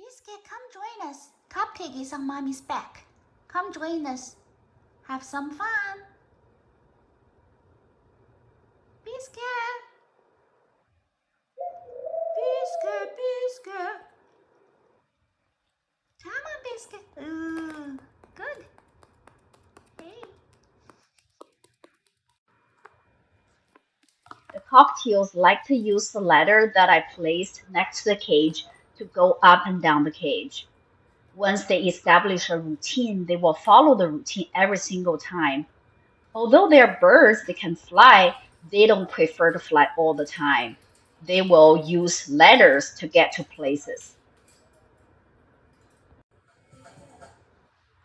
Biscuit, come join us. Cupcake is on Mommy's back. Come join us. Have some fun. Biscuit. Biscuit, Biscuit. Come on, Biscuit. Ooh, good. Hey. The cockatiels like to use the ladder that I placed next to the cage to go up and down the cage. Once they establish a routine, they will follow the routine every single time. Although they're birds, they can fly, they don't prefer to fly all the time. They will use ladders to get to places.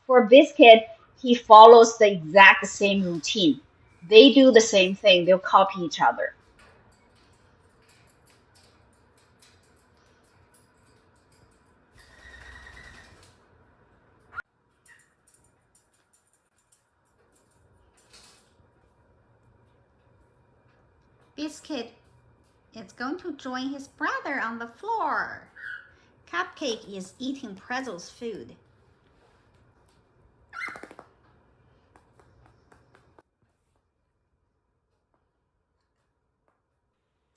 For Biscuit, he follows the exact same routine. They do the same thing, they'll copy each other. Biscuit is going to join his brother on the floor. Cupcake is eating Pretzel's food.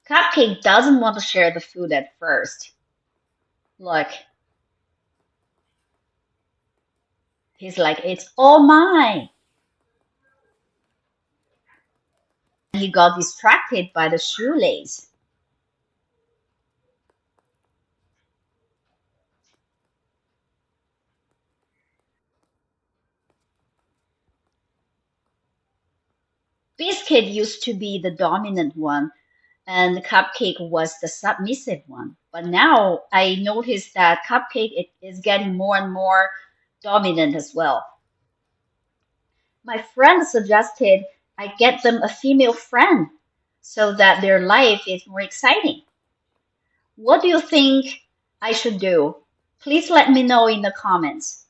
Cupcake doesn't want to share the food at first. Look, he's like, it's all mine. He got distracted by the shoelace. Biscuit used to be the dominant one, and Cupcake was the submissive one. But now I notice that is getting more and more dominant as well. My friend suggested I get them a female friend so that their life is more exciting. What do you think I should do? Please let me know in the comments.